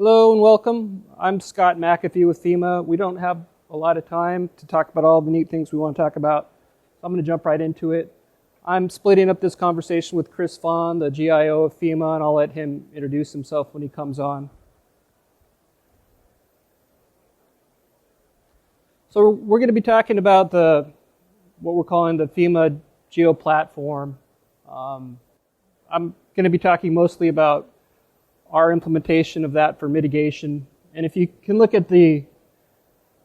Hello and welcome. I'm Scott McAfee with FEMA. We don't have a lot of time to talk about all the neat things we want to talk about, so I'm going to jump right into it. I'm splitting up this conversation with Chris Fawn, the GIO of FEMA, and I'll let him introduce himself when he comes on. So we're going to be talking about what we're calling the FEMA GeoPlatform. I'm going to be talking mostly about our implementation of that for mitigation. And if you can look at the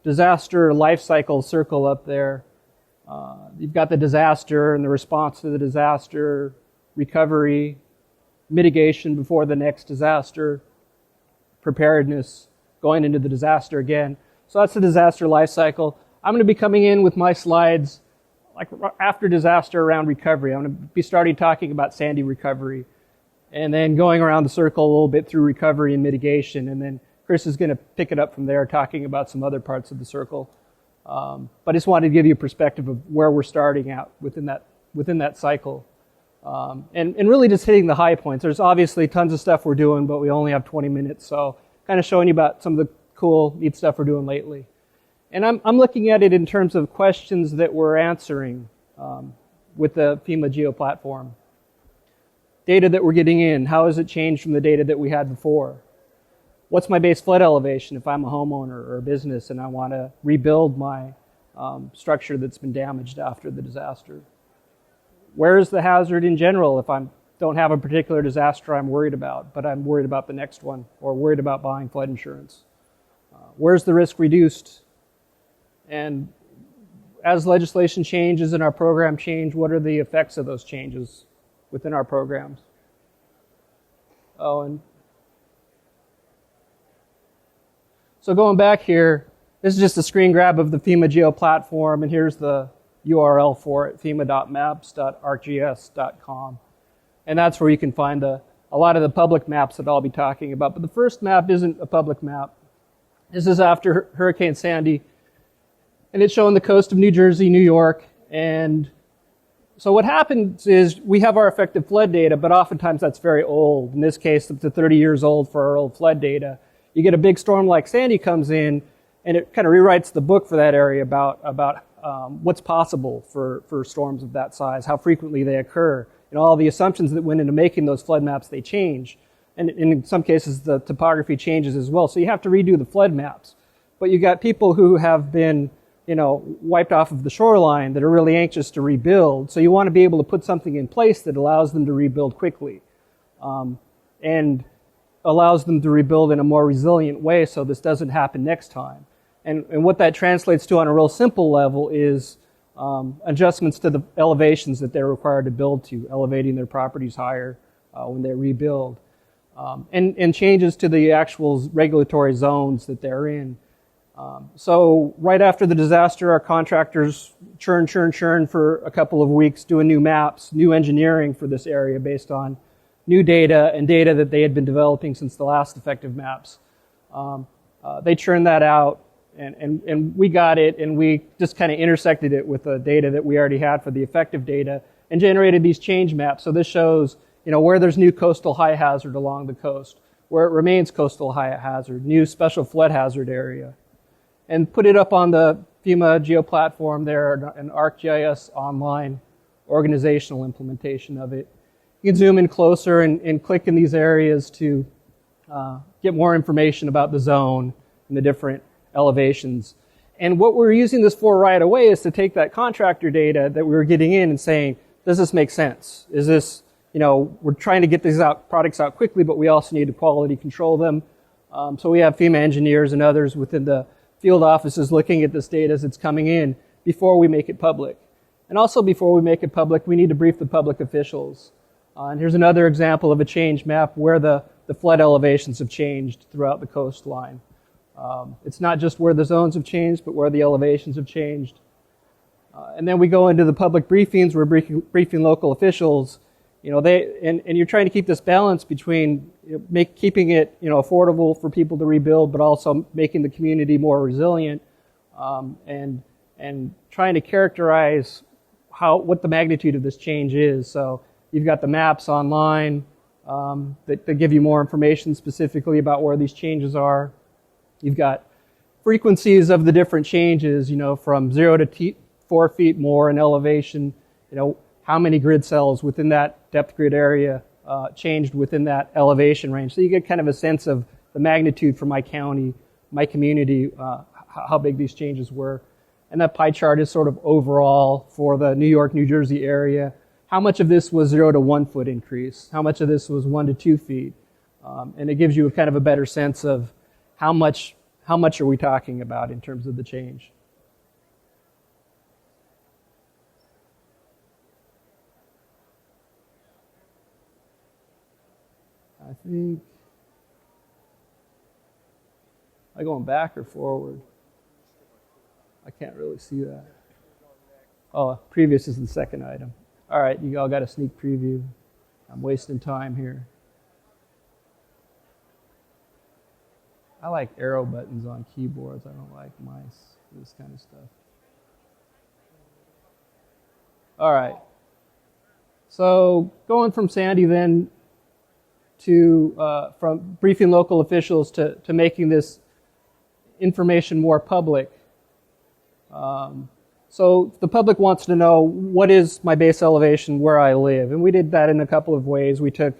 disaster life cycle circle up there, you've got the disaster and the response to the disaster, recovery, mitigation before the next disaster, preparedness, going into the disaster again. So that's the disaster life cycle. I'm going to be coming in with my slides like after disaster around recovery. I'm going to be starting talking about Sandy recovery, and then going around the circle a little bit through recovery and mitigation, and then Chris is going to pick it up from there, talking about some other parts of the circle. But I just wanted to give you a perspective of where we're starting out within that cycle. And really just hitting the high points. There's obviously tons of stuff we're doing, but we only have 20 minutes, so kind of showing you about some of the cool, neat stuff we're doing lately. And I'm looking at it in terms of questions that we're answering with the FEMA GeoPlatform. Data that we're getting in, how has it changed from the data that we had before? What's my base flood elevation if I'm a homeowner or a business and I want to rebuild my structure that's been damaged after the disaster? Where is the hazard in general if I don't have a particular disaster I'm worried about, but I'm worried about the next one or worried about buying flood insurance? Where's the risk reduced? And as legislation changes and our program change, what are the effects of those changes within our programs? And so going back here, this is just a screen grab of the FEMA GeoPlatform, and here's the URL for it, fema.maps.arcgis.com. And that's where you can find a lot of the public maps that I'll be talking about. But the first map isn't a public map. This is after Hurricane Sandy, and it's showing the coast of New Jersey, New York, and so what happens is we have our effective flood data, but oftentimes that's very old. In this case, up to 30 years old for our old flood data. You get a big storm like Sandy comes in, and it kind of rewrites the book for that area about what's possible for storms of that size, how frequently they occur, and all the assumptions that went into making those flood maps, they change. And in some cases, the topography changes as well. So you have to redo the flood maps. But you got people who have been wiped off of the shoreline that are really anxious to rebuild. So you want to be able to put something in place that allows them to rebuild quickly and allows them to rebuild in a more resilient way so this doesn't happen next time. And what that translates to on a real simple level is adjustments to the elevations that they're required to build to, elevating their properties higher when they rebuild, and changes to the actual regulatory zones that they're in. So right after the disaster, our contractors churn for a couple of weeks, doing new maps, new engineering for this area based on new data and data that they had been developing since the last effective maps. They churned that out, and we got it, and we just kind of intersected it with the data that we already had for the effective data and generated these change maps. So this shows, where there's new coastal high hazard along the coast, where it remains coastal high hazard, new special flood hazard area. And put it up on the FEMA GeoPlatform there, an ArcGIS Online organizational implementation of it. You can zoom in closer and click in these areas to get more information about the zone and the different elevations. And what we're using this for right away is to take that contractor data that we were getting in and saying, does this make sense? Is this, we're trying to get these products out quickly, but we also need to quality control them. So we have FEMA engineers and others within the field offices looking at this data as it's coming in before we make it public. And also before we make it public, we need to brief the public officials. And here's another example of a change map where the flood elevations have changed throughout the coastline. It's not just where the zones have changed, but where the elevations have changed. And then we go into the public briefings. We're briefing local officials. And you're trying to keep this balance between keeping it affordable for people to rebuild, but also making the community more resilient, and trying to characterize what the magnitude of this change is. So you've got the maps online, that give you more information specifically about where these changes are. You've got frequencies of the different changes, from 0 to 4 feet more in elevation, how many grid cells within that depth grid area changed within that elevation range. So you get kind of a sense of the magnitude for my county, my community, how big these changes were. And that pie chart is sort of overall for the New York, New Jersey area. How much of this was 0 to 1 foot increase? How much of this was 1 to 2 feet? And it gives you kind of a better sense of how much are we talking about in terms of the change. I think, am I going back or forward? I can't really see that. Oh, previous is the second item. All right, you all got a sneak preview. I'm wasting time here. I like arrow buttons on keyboards. I don't like mice, this kind of stuff. All right. So going from Sandy then to from briefing local officials to making this information more public. So the public wants to know, what is my base elevation where I live? And we did that in a couple of ways. We took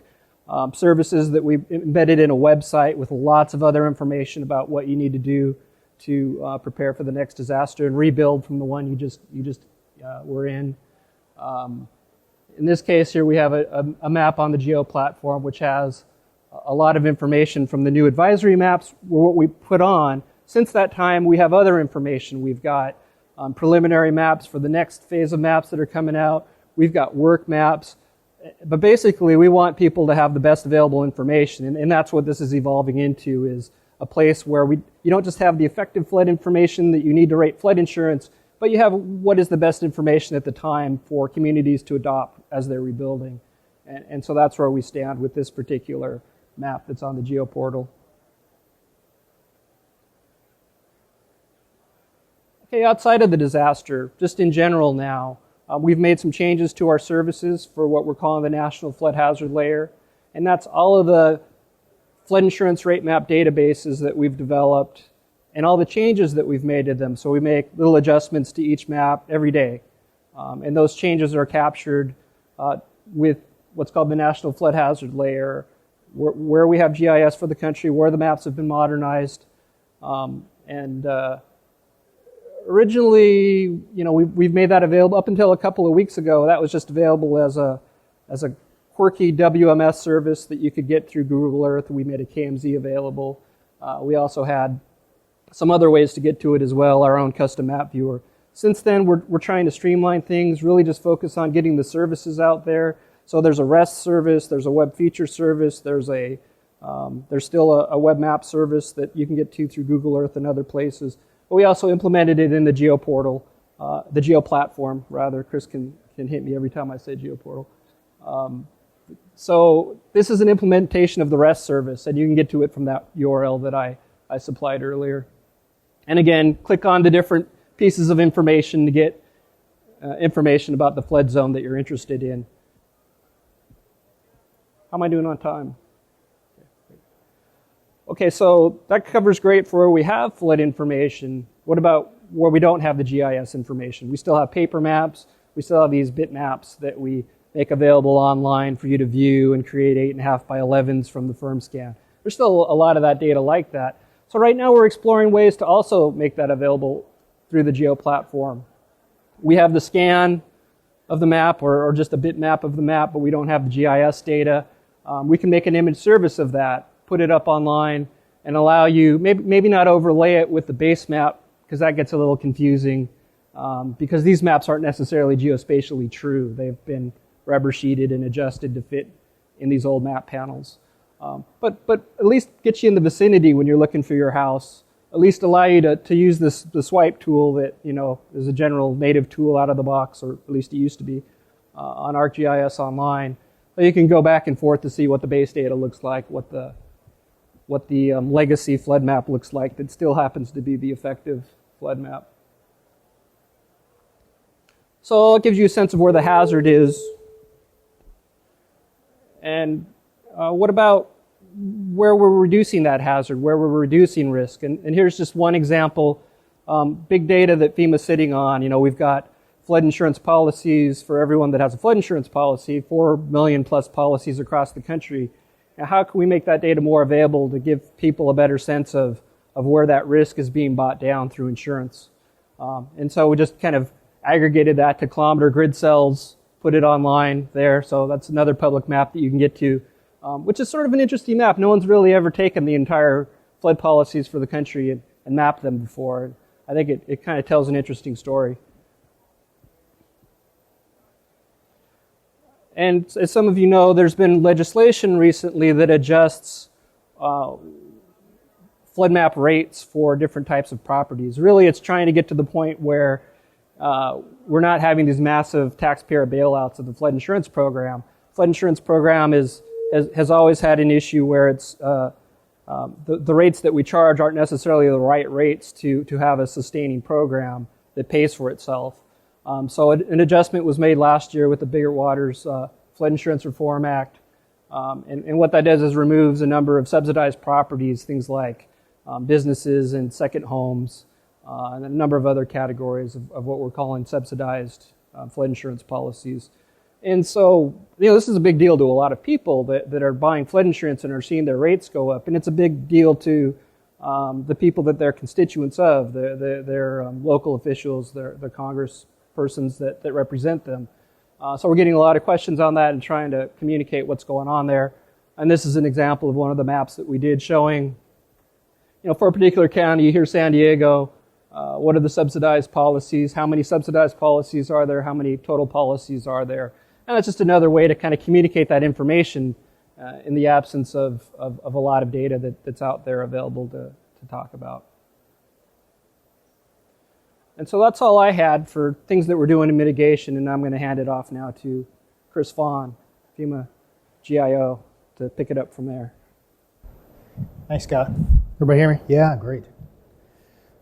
services that we embedded in a website with lots of other information about what you need to do to prepare for the next disaster and rebuild from the one you just were in. In this case here, we have a map on the GeoPlatform, which has a lot of information from the new advisory maps, what we put on. Since that time, we have other information. We've got preliminary maps for the next phase of maps that are coming out. We've got work maps. But basically, we want people to have the best available information, and that's what this is evolving into, is a place where you don't just have the effective flood information that you need to rate flood insurance, but you have what is the best information at the time for communities to adopt as they're rebuilding. And so that's where we stand with this particular map that's on the GeoPortal. Okay, outside of the disaster, just in general now, we've made some changes to our services for what we're calling the National Flood Hazard Layer. And that's all of the flood insurance rate map databases that we've developed and all the changes that we've made to them. So we make little adjustments to each map every day. And those changes are captured with what's called the National Flood Hazard Layer, where we have GIS for the country, where the maps have been modernized. Originally, we've made that available up until a couple of weeks ago. That was just available as a quirky WMS service that you could get through Google Earth. We made a KMZ available. We also had some other ways to get to it as well, our own custom map viewer. Since then, we're trying to streamline things, really just focus on getting the services out there. So there's a REST service, there's a web feature service, there's still a web map service that you can get to through Google Earth and other places. But we also implemented it in the GeoPortal, the GeoPlatform, rather. Chris can hit me every time I say GeoPortal. So this is an implementation of the REST service, and you can get to it from that URL that I supplied earlier. And again, click on the different pieces of information to get information about the flood zone that you're interested in. How am I doing on time? Okay, so that covers great for where we have flood information. What about where we don't have the GIS information? We still have paper maps. We still have these bitmaps that we make available online for you to view and create 8.5 by 11s from the firm scan. There's still a lot of that data like that. So right now we're exploring ways to also make that available through the GeoPlatform. We have the scan of the map or just a bitmap of the map, but we don't have the GIS data. We can make an image service of that, put it up online, and allow you, maybe not overlay it with the base map, because that gets a little confusing, because these maps aren't necessarily geospatially true. They've been rubber sheeted and adjusted to fit in these old map panels. But at least get you in the vicinity when you're looking for your house, at least allow you to use the swipe tool that, is a general native tool out of the box, or at least it used to be, on ArcGIS Online. So you can go back and forth to see what the base data looks like, what the legacy flood map looks like that still happens to be the effective flood map. So it gives you a sense of where the hazard is. And what about where we're reducing that hazard, where we're reducing risk? And here's just one example. Big data that FEMA's sitting on. We've got flood insurance policies for everyone that has a flood insurance policy, 4 million plus policies across the country. Now, how can we make that data more available to give people a better sense of where that risk is being bought down through insurance? And so we just kind of aggregated that to kilometer grid cells, put it online there. So that's another public map that you can get to, which is sort of an interesting map. No one's really ever taken the entire flood policies for the country and mapped them before. I think it kind of tells an interesting story. And as some of you know, there's been legislation recently that adjusts flood map rates for different types of properties. Really, it's trying to get to the point where we're not having these massive taxpayer bailouts of the flood insurance program. Flood insurance program has always had an issue where it's the rates that we charge aren't necessarily the right rates to have a sustaining program that pays for itself. So an adjustment was made last year with the Bigger Waters Flood Insurance Reform Act. And what that does is removes a number of subsidized properties, things like businesses and second homes, and a number of other categories of what we're calling subsidized flood insurance policies. And so, this is a big deal to a lot of people that are buying flood insurance and are seeing their rates go up. And it's a big deal to the people that they're constituents of, their local officials, their Congress persons that represent them. So we're getting a lot of questions on that and trying to communicate what's going on there. And this is an example of one of the maps that we did showing, for a particular county, here San Diego, what are the subsidized policies? How many subsidized policies are there? How many total policies are there? And that's just another way to kind of communicate that information in the absence of a lot of data that's out there available to talk about. And so that's all I had for things that we're doing in mitigation, and I'm going to hand it off now to Chris Vaughn, FEMA GIO, to pick it up from there. Thanks, Scott. Everybody hear me? Yeah, great.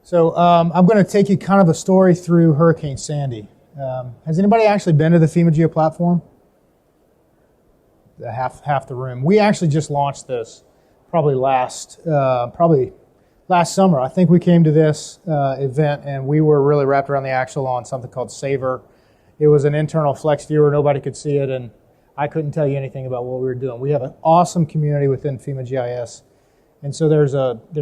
So I'm going to take you kind of a story through Hurricane Sandy. Has anybody actually been to the FEMA GeoPlatform? Half the room. We actually just launched this probably last summer. I think we came to this event and we were really wrapped around the axle on something called Saver. It was an internal flex viewer. Nobody could see it, and I couldn't tell you anything about what we were doing. We have an awesome community within FEMA GIS. And so there's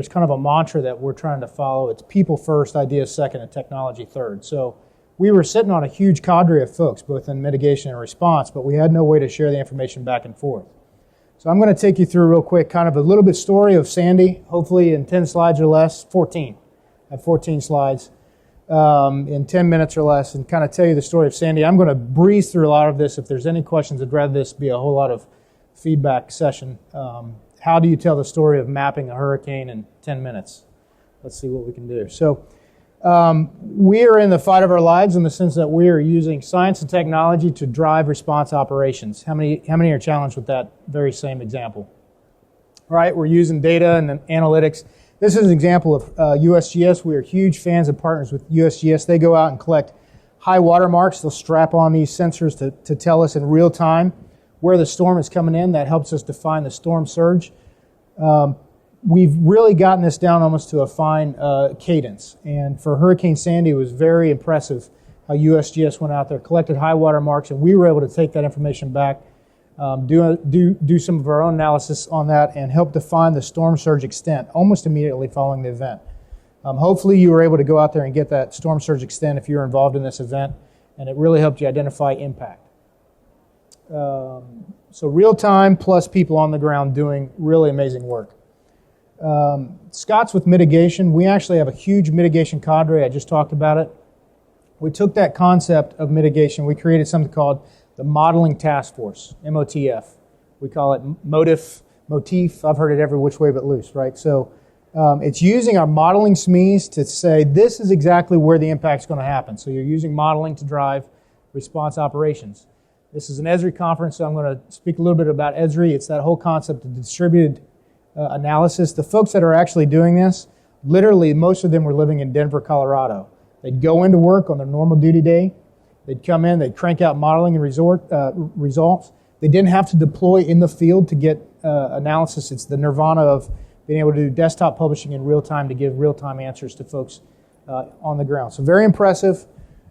kind of a mantra that we're trying to follow. It's people first, ideas second, and technology third. So we were sitting on a huge cadre of folks, both in mitigation and response, but we had no way to share the information back and forth. So I'm going to take you through real quick kind of a little bit story of Sandy, hopefully in 10 slides or less, 14. I have 14 slides in 10 minutes or less, and kind of tell you the story of Sandy. I'm going to breeze through a lot of this. If there's any questions, I'd rather this be a whole lot of feedback session. How do you tell the story of mapping a hurricane in 10 minutes? Let's see what we can do. So we are in the fight of our lives in the sense that we are using science and technology to drive response operations. How many are challenged with that very same example? All right, we're using data and analytics. This is an example of USGS. We are huge fans and partners with USGS. They go out and collect high water marks. They'll strap on these sensors to tell us in real time where the storm is coming in. That helps us define the storm surge. We've really gotten this down almost to a fine cadence. And for Hurricane Sandy, it was very impressive how USGS went out there, collected high water marks, and we were able to take that information back, do some of our own analysis on that, and help define the storm surge extent almost immediately following the event. Hopefully you were able to go out there and get that storm surge extent if you were involved in this event, and it really helped you identify impact. So real time plus people on the ground doing really amazing work. Scott's with mitigation. We actually have a huge mitigation cadre. I just talked about it. We took that concept of mitigation. We created something called the Modeling Task Force, MOTF. We call it motif. I've heard it every which way but loose, right? So it's using our modeling SMEs to say this is exactly where the impact's going to happen. So you're using modeling to drive response operations. This is an Esri conference, so I'm going to speak a little bit about Esri. It's that whole concept of distributed analysis. The folks that are actually doing this, literally most of them were living in Denver, Colorado. They'd go into work on their normal duty day. They'd come in, they'd crank out modeling and results. They didn't have to deploy in the field to get analysis. It's the nirvana of being able to do desktop publishing in real time to give real-time answers to folks on the ground. So very impressive.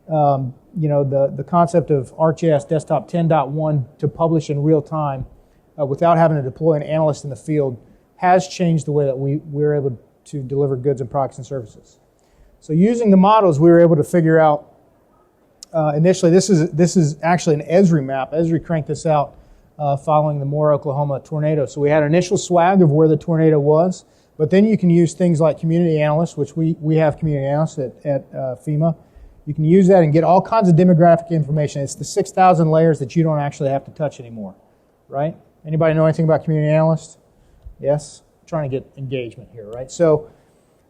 The concept of ArcGIS Desktop 10.1 to publish in real time without having to deploy an analyst in the field has changed the way that we're able to deliver goods and products and services. So using the models, we were able to figure out initially, this is actually an Esri map. Esri cranked this out following the Moore, Oklahoma tornado. So we had an initial swag of where the tornado was, but then you can use things like community analysts, which we have community analysts at FEMA. You can use that and get all kinds of demographic information. It's the 6,000 layers that you don't actually have to touch anymore, right? Anybody know anything about community analysts? Yes? I'm trying to get engagement here, right? So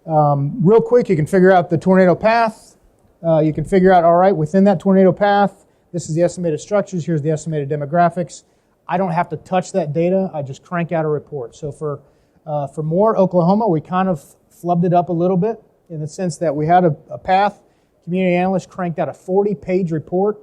real quick, you can figure out the tornado path. You can figure out, all right, within that tornado path, this is the estimated structures, here's the estimated demographics. I don't have to touch that data, I just crank out a report. So for Moore, Oklahoma, we kind of flubbed it up a little bit in the sense that we had a path. Community analyst cranked out a 40-page report.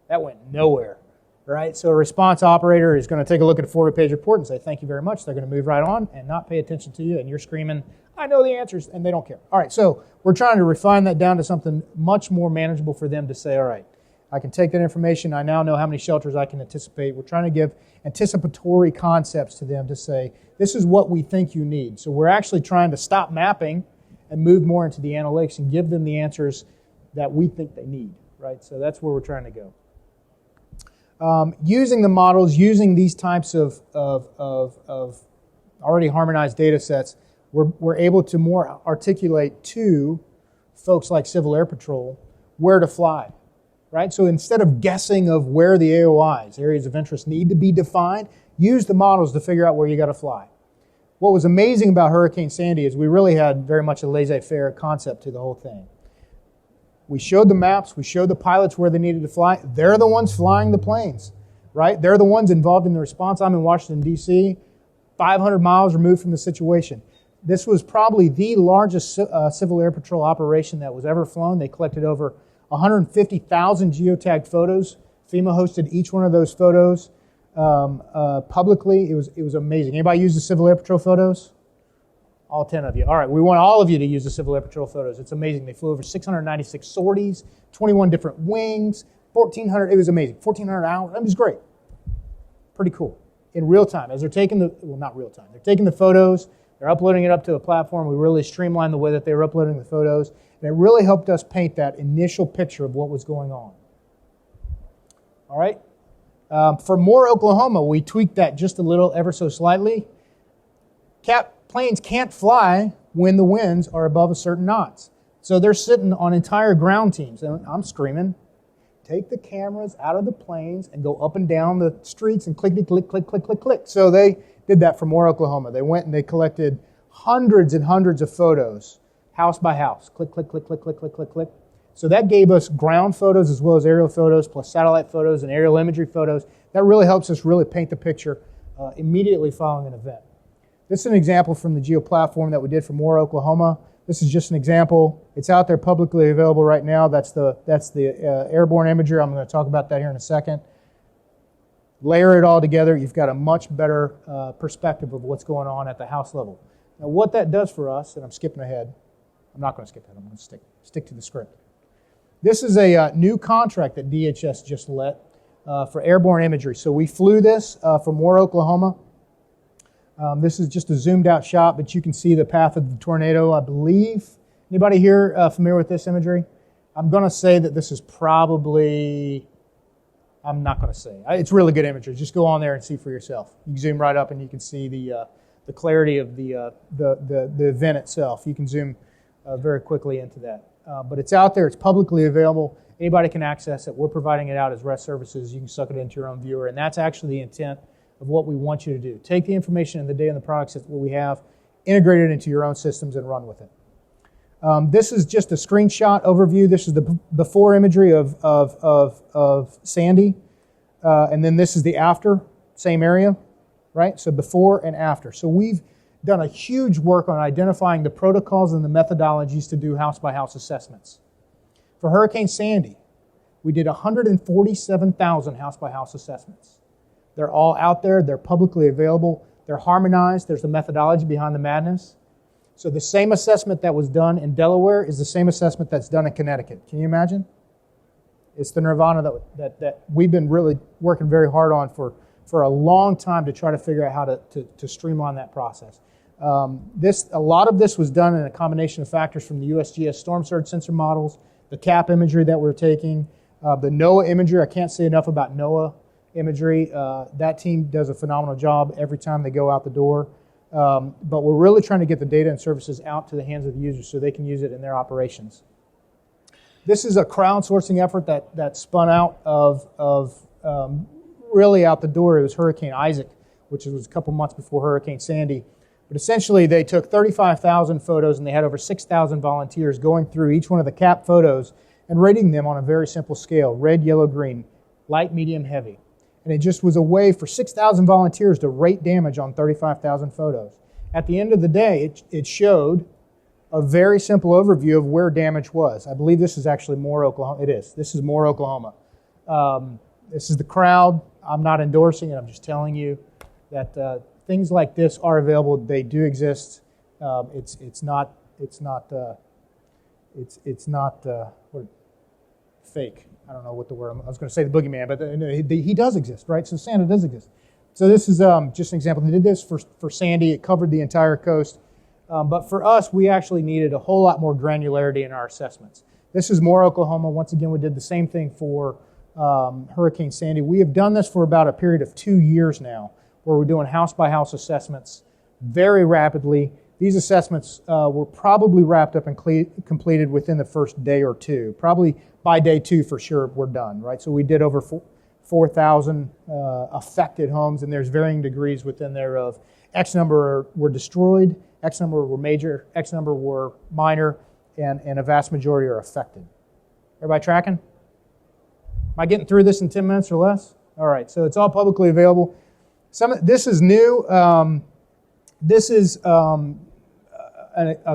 That went nowhere, right? So a response operator is going to take a look at a 40-page report and say, thank you very much. They're going to move right on and not pay attention to you, and you're screaming, I know the answers, and they don't care. All right, so we're trying to refine that down to something much more manageable for them to say, all right, I can take that information. I now know how many shelters I can anticipate. We're trying to give anticipatory concepts to them to say, this is what we think you need. So we're actually trying to stop mapping and move more into the analytics and give them the answers that we think they need, right? So that's where we're trying to go. Using the models, using these types of already harmonized data sets, we're able to more articulate to folks like Civil Air Patrol where to fly, right? So instead of guessing of where the AOIs, areas of interest, need to be defined, use the models to figure out where you got to fly. What was amazing about Hurricane Sandy is we really had very much a laissez-faire concept to the whole thing. We showed the maps, we showed the pilots where they needed to fly. They're the ones flying the planes, right? They're the ones involved in the response. I'm in Washington, D.C., 500 miles removed from the situation. This was probably the largest Civil Air Patrol operation that was ever flown. They collected over 150,000 geotagged photos. FEMA hosted each one of those photos publicly. It was amazing. Anybody use the Civil Air Patrol photos? All 10 of you. All right, we want all of you to use the Civil Air Patrol photos. It's amazing. They flew over 696 sorties, 21 different wings, 1,400, it was amazing, 1,400 hours. It was great. Pretty cool. In real time, as they're taking not real time, they're taking the photos, they're uploading it up to a platform. We really streamlined the way that they were uploading the photos, and it really helped us paint that initial picture of what was going on. All right? For Moore, Oklahoma, we tweaked that just a little, ever so slightly. Planes can't fly when the winds are above a certain knots. So they're sitting on entire ground teams. And I'm screaming, take the cameras out of the planes and go up and down the streets and click, click, click, click, click, click. So they did that for Moore, Oklahoma. They went and they collected hundreds and hundreds of photos, house by house. Click, click, click, click, click, click, click, click. So that gave us ground photos as well as aerial photos, plus satellite photos and aerial imagery photos. That really helps us really paint the picture immediately following an event. This is an example from the GeoPlatform that we did for Moore, Oklahoma. This is just an example. It's out there publicly available right now. That's the airborne imagery. I'm going to talk about that here in a second. Layer it all together. You've got a much better perspective of what's going on at the house level. Now, what that does for us, and I'm skipping ahead. I'm not going to skip ahead. I'm going to stick to the script. This is a new contract that DHS just let for airborne imagery. So we flew this from Moore, Oklahoma. This is just a zoomed out shot, but you can see the path of the tornado, I believe. Anybody here familiar with this imagery? I'm going to say that this is probably, I'm not going to say. It's really good imagery. Just go on there and see for yourself. You can zoom right up and you can see the clarity of the event itself. You can zoom very quickly into that. But it's out there. It's publicly available. Anybody can access it. We're providing it out as REST services. You can suck it into your own viewer, and that's actually the intent of what we want you to do. Take the information and the data and the products that we have, integrate it into your own systems, and run with it. This is just a screenshot overview. This is the before imagery of Sandy, and then this is the after, same area, right? So before and after. So we've done a huge work on identifying the protocols and the methodologies to do house-by-house assessments. For Hurricane Sandy, we did 147,000 house-by-house assessments. They're all out there. They're publicly available. They're harmonized. There's a methodology behind the madness. So the same assessment that was done in Delaware is the same assessment that's done in Connecticut. Can you imagine? It's the nirvana that we've been really working very hard on for a long time to try to figure out how to streamline that process. A lot of this was done in a combination of factors from the USGS storm surge sensor models, the CAP imagery that we're taking, the NOAA imagery. I can't say enough about NOAA imagery. That team does a phenomenal job every time they go out the door. But we're really trying to get the data and services out to the hands of the users so they can use it in their operations. This is a crowdsourcing effort that spun out of really out the door. It was Hurricane Isaac, which was a couple months before Hurricane Sandy. But essentially, they took 35,000 photos, and they had over 6,000 volunteers going through each one of the CAP photos and rating them on a very simple scale: red, yellow, green, light, medium, heavy. And it just was a way for 6,000 volunteers to rate damage on 35,000 photos. At the end of the day, it showed a very simple overview of where damage was. I believe this is actually Moore, Oklahoma. It is. This is Moore, Oklahoma. This is the crowd. I'm not endorsing it. I'm just telling you that things like this are available. They do exist. It's not fake. I don't know what the word. I was going to say the boogeyman, but he does exist, right? So Santa does exist. So this is just an example. They did this for Sandy. It covered the entire coast. But for us, we actually needed a whole lot more granularity in our assessments. This is Moore, Oklahoma. Once again, we did the same thing for Hurricane Sandy. We have done this for about a period of 2 years now, where we're doing house-by-house assessments very rapidly. These assessments were probably wrapped up and completed within the first day or two. Probably by day 2 for sure we're done, right? So we did over 4,000 affected homes, and there's varying degrees within there of X number were destroyed, X number were major, X number were minor, and a vast majority are affected. Everybody tracking? Am I getting through this in 10 minutes or less? All right, so it's all publicly available. This is new. This is a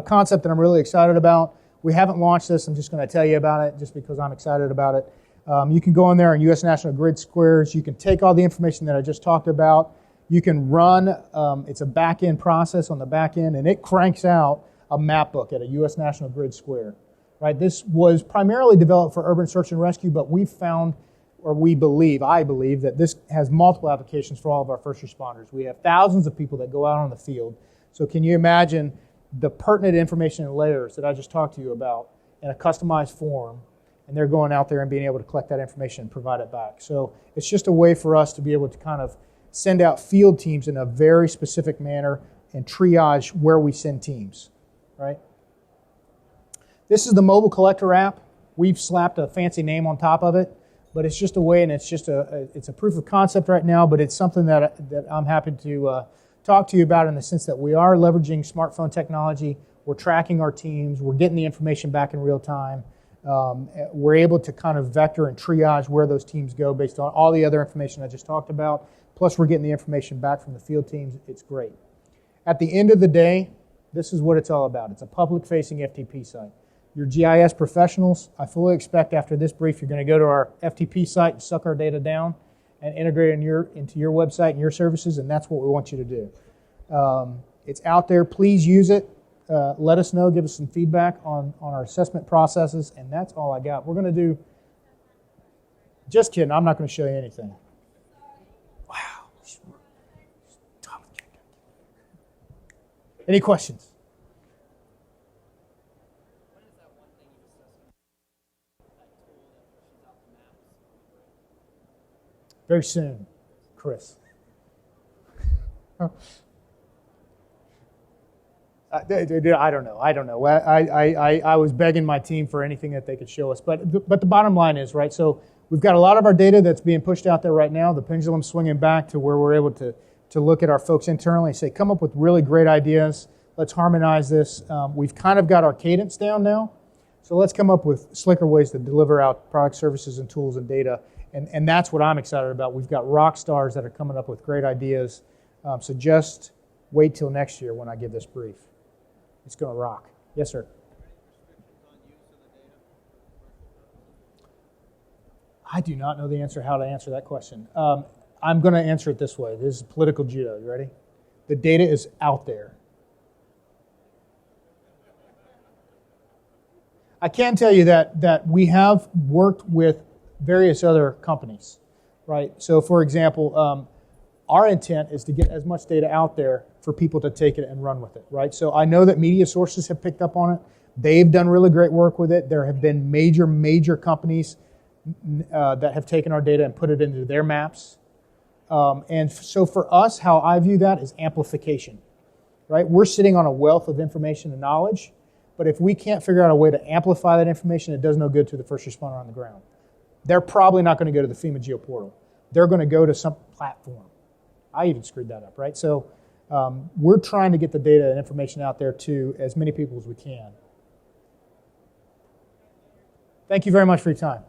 concept that I'm really excited about. We haven't launched this. I'm just going to tell you about it just because I'm excited about it. You can go in there in U.S. National Grid Squares. You can take all the information that I just talked about. You can run, it's a back-end process on the back end, and it cranks out a map book at a U.S. National Grid Square. Right? This was primarily developed for urban search and rescue, but we found, or I believe, that this has multiple applications for all of our first responders. We have thousands of people that go out on the field. So can you imagine the pertinent information and layers that I just talked to you about in a customized form, and they're going out there and being able to collect that information and provide it back. So it's just a way for us to be able to kind of send out field teams in a very specific manner and triage where we send teams, right? This is the mobile collector app. We've slapped a fancy name on top of it, but it's just a way, and it's just it's a proof of concept right now, but it's something that I'm happy to talk to you about in the sense that we are leveraging smartphone technology. We're tracking our teams. We're getting the information back in real time. We're able to kind of vector and triage where those teams go based on all the other information I just talked about. Plus, we're getting the information back from the field teams. It's great. At the end of the day, this is what it's all about. It's a public-facing FTP site. Your GIS professionals, I fully expect after this brief, you're going to go to our FTP site and suck our data down and integrate it into your website and your services, and that's what we want you to do. It's out there. Please use it. Let us know. Give us some feedback on our assessment processes, and that's all I got. We're going to do... Just kidding. I'm not going to show you anything. Wow. Any questions? Very soon, Chris. I don't know. I was begging my team for anything that they could show us. But the bottom line is, right, so we've got a lot of our data that's being pushed out there right now. The pendulum's swinging back to where we're able to look at our folks internally and say, come up with really great ideas. Let's harmonize this. We've kind of got our cadence down now. So let's come up with slicker ways to deliver out product, services, and tools and data. And that's what I'm excited about. We've got rock stars that are coming up with great ideas. So just wait till next year when I give this brief. It's going to rock. Yes, sir. I do not know the answer how to answer that question. I'm going to answer it this way. This is political judo. You ready? The data is out there. I can tell you that we have worked with various other companies, right? So for example, our intent is to get as much data out there for people to take it and run with it, right? So I know that media sources have picked up on it. They've done really great work with it. There have been major companies that have taken our data and put it into their maps. And so for us, how I view that is amplification, right? We're sitting on a wealth of information and knowledge, but if we can't figure out a way to amplify that information, it does no good to the first responder on the ground. They're probably not going to go to the FEMA GeoPortal. They're going to go to some platform. I even screwed that up, right? So we're trying to get the data and information out there to as many people as we can. Thank you very much for your time.